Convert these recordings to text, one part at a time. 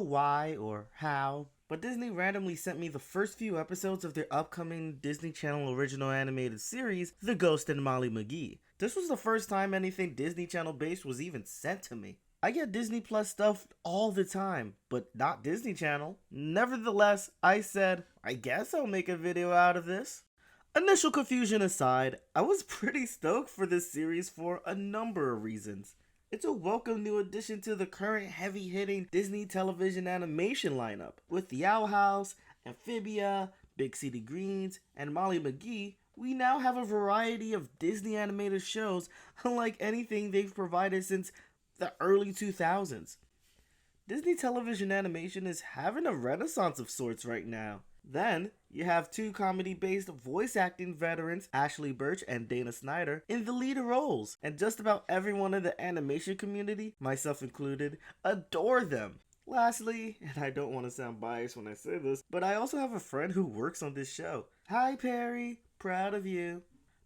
why or how, but Disney randomly sent me the first few episodes of their upcoming Disney Channel original animated series, The Ghost and Molly McGee. This was the first time anything Disney Channel based was even sent to me. I get Disney Plus stuff all the time, but not Disney Channel. Nevertheless, I said, I guess I'll make a video out of this. Initial confusion aside, I was pretty stoked for this series for a number of reasons. It's a welcome new addition to the current heavy-hitting Disney television animation lineup. With The Owl House, Amphibia, Big City Greens, and Molly McGee, we now have a variety of Disney animated shows unlike anything they've provided since the early 2000s. Disney television animation is having a renaissance of sorts right now. Then, you have two comedy-based voice acting veterans, Ashley Birch and Dana Snyder, in the lead roles, and just about everyone in the animation community, myself included, adore them. Lastly, and I don't want to sound biased when I say this, but I also have a friend who works on this show. Hi Perry, proud of you.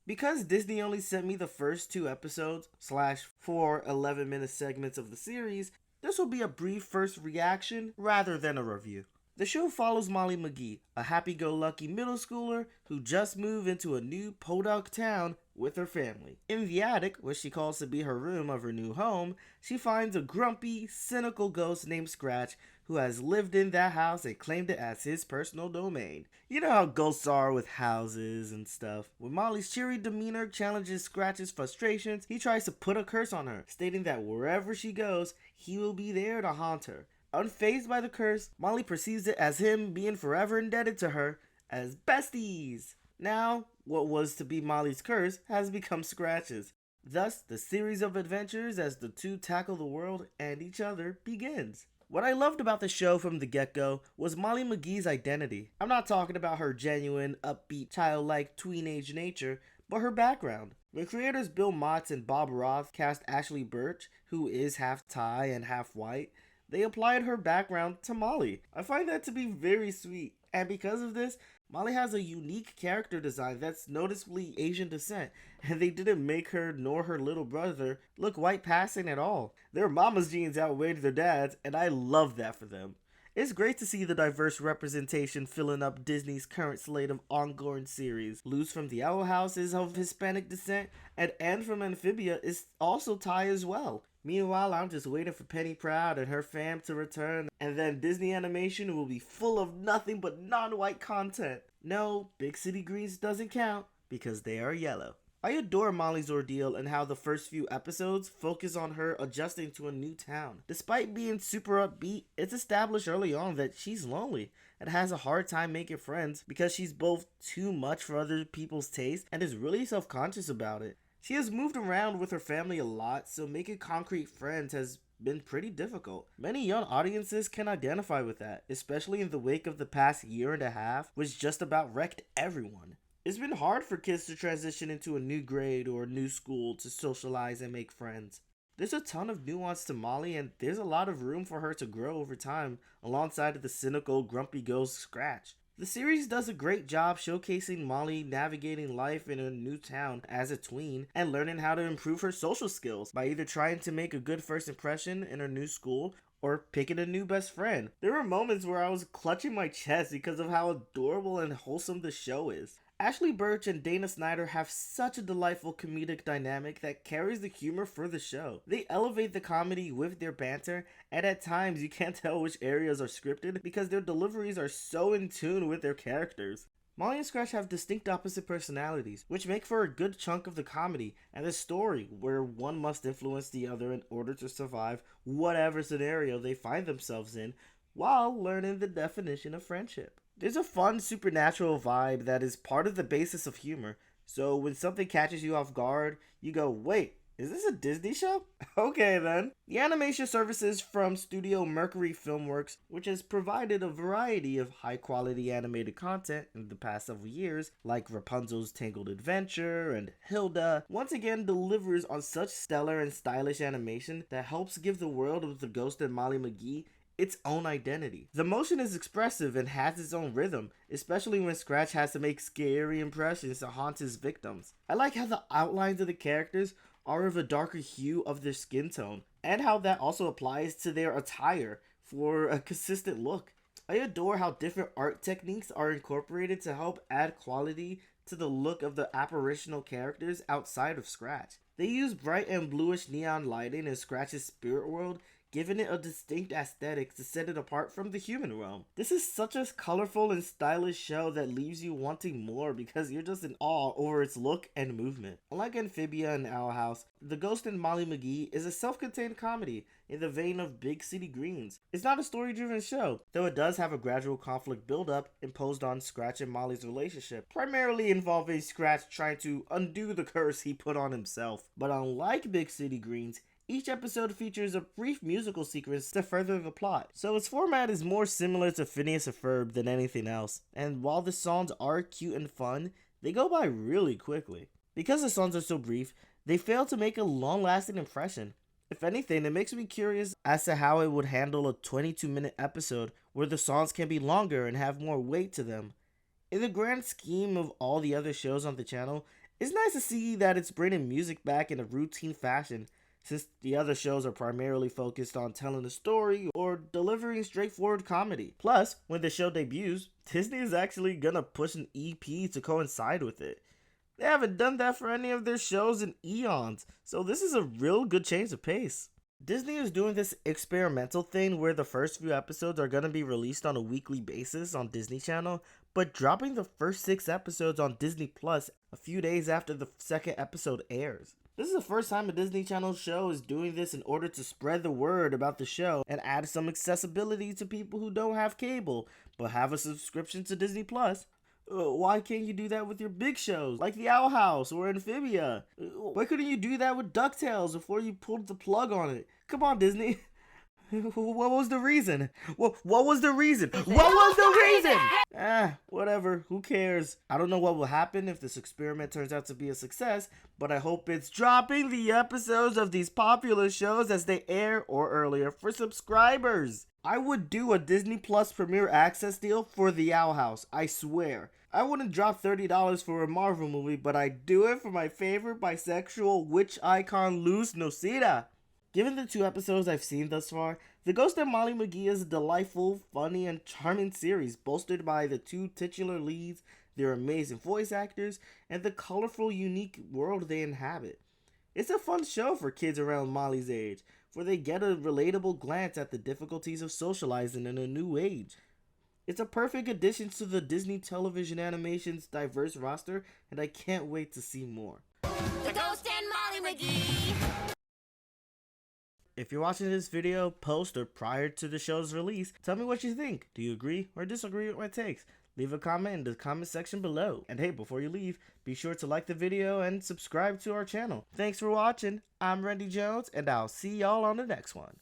Because Disney only sent me the first 2 episodes, / 4 11-minute segments of the series, this will be a brief first reaction rather than a review. The show follows Molly McGee, a happy-go-lucky middle schooler who just moved into a new podunk town with her family. In the attic, which she calls to be her room of her new home, she finds a grumpy, cynical ghost named Scratch who has lived in that house and claimed it as his personal domain. You know how ghosts are with houses and stuff. When Molly's cheery demeanor challenges Scratch's frustrations, he tries to put a curse on her, stating that wherever she goes, he will be there to haunt her. Unfazed by the curse, Molly perceives it as him being forever indebted to her as besties. Now, what was to be Molly's curse has become Scratch's. Thus, the series of adventures as the two tackle the world and each other begins. What I loved about the show from the get-go was Molly McGee's identity. I'm not talking about her genuine, upbeat, childlike, tween-age nature, but her background. When creators Bill Motz and Bob Roth cast Ashley Birch, who is half Thai and half white, they applied her background to Molly. I find that to be very sweet, and because of this, Molly has a unique character design that's noticeably Asian descent, and they didn't make her nor her little brother look white passing at all. Their mama's genes outweighed their dad's, and I love that for them. It's great to see the diverse representation filling up Disney's current slate of ongoing series. Luz from The Owl House is of Hispanic descent, and Anne from Amphibia is also Thai as well. Meanwhile, I'm just waiting for Penny Proud and her fam to return, and then Disney Animation will be full of nothing but non-white content. No, Big City Greens doesn't count, because they are yellow. I adore Molly's ordeal and how the first few episodes focus on her adjusting to a new town. Despite being super upbeat, it's established early on that she's lonely and has a hard time making friends because she's both too much for other people's taste and is really self-conscious about it. She has moved around with her family a lot, so making concrete friends has been pretty difficult. Many young audiences can identify with that, especially in the wake of the past year and a half, which just about wrecked everyone. It's been hard for kids to transition into a new grade or a new school to socialize and make friends. There's a ton of nuance to Molly, and there's a lot of room for her to grow over time alongside of the cynical, grumpy ghost Scratch. The series does a great job showcasing Molly navigating life in a new town as a tween and learning how to improve her social skills by either trying to make a good first impression in her new school or picking a new best friend. There were moments where I was clutching my chest because of how adorable and wholesome the show is. Ashley Birch and Dana Snyder have such a delightful comedic dynamic that carries the humor for the show. They elevate the comedy with their banter, and at times you can't tell which areas are scripted because their deliveries are so in tune with their characters. Molly and Scratch have distinct opposite personalities, which make for a good chunk of the comedy and the story where one must influence the other in order to survive whatever scenario they find themselves in while learning the definition of friendship. There's a fun supernatural vibe that is part of the basis of humor, so when something catches you off guard, you go, wait, is this a Disney show? Okay then. The animation services from Studio Mercury Filmworks, which has provided a variety of high quality animated content in the past several years, like Rapunzel's Tangled Adventure and Hilda, once again delivers on such stellar and stylish animation that helps give the world of the Ghost and Molly McGee its own identity. The motion is expressive and has its own rhythm, especially when Scratch has to make scary impressions to haunt his victims. I like how the outlines of the characters are of a darker hue of their skin tone, and how that also applies to their attire, for a consistent look. I adore how different art techniques are incorporated to help add quality to the look of the apparitional characters outside of Scratch. They use bright and bluish neon lighting in Scratch's spirit world, giving it a distinct aesthetic to set it apart from the human realm. This is such a colorful and stylish show that leaves you wanting more because you're just in awe over its look and movement. Unlike Amphibia and Owl House, The Ghost and Molly McGee is a self-contained comedy in the vein of Big City Greens. It's not a story-driven show, though it does have a gradual conflict build-up imposed on Scratch and Molly's relationship, primarily involving Scratch trying to undo the curse he put on himself. But unlike Big City Greens, each episode features a brief musical sequence to further the plot, so its format is more similar to Phineas and Ferb than anything else, and while the songs are cute and fun, they go by really quickly. Because the songs are so brief, they fail to make a long-lasting impression. If anything, it makes me curious as to how it would handle a 22-minute episode where the songs can be longer and have more weight to them. In the grand scheme of all the other shows on the channel, it's nice to see that it's bringing music back in a routine fashion, since the other shows are primarily focused on telling a story or delivering straightforward comedy. Plus, when the show debuts, Disney is actually gonna push an EP to coincide with it. They haven't done that for any of their shows in eons, so this is a real good change of pace. Disney is doing this experimental thing where the first few episodes are gonna be released on a weekly basis on Disney Channel, but dropping the first 6 episodes on Disney Plus a few days after the second episode airs. This is the first time a Disney Channel show is doing this in order to spread the word about the show and add some accessibility to people who don't have cable but have a subscription to Disney Plus. Why can't you do that with your big shows like The Owl House or Amphibia? Why couldn't you do that with DuckTales before you pulled the plug on it? Come on, Disney. What was the reason? What was the reason? What was the reason? Whatever. Who cares? I don't know what will happen if this experiment turns out to be a success, but I hope it's dropping the episodes of these popular shows as they air or earlier for subscribers. I would do a Disney Plus Premier Access deal for The Owl House, I swear. I wouldn't drop $30 for a Marvel movie, but I'd do it for my favorite bisexual witch icon Luz Nocita. Given the 2 episodes I've seen thus far, The Ghost and Molly McGee is a delightful, funny, and charming series bolstered by the 2 titular leads, their amazing voice actors, and the colorful, unique world they inhabit. It's a fun show for kids around Molly's age, where they get a relatable glance at the difficulties of socializing in a new age. It's a perfect addition to the Disney Television Animation's diverse roster, and I can't wait to see more. The Ghost and Molly McGee! If you're watching this video post or prior to the show's release, tell me what you think. Do you agree or disagree with my takes? Leave a comment in the comment section below. And hey, before you leave, be sure to like the video and subscribe to our channel. Thanks for watching. I'm Rendy Jones, and I'll see y'all on the next one.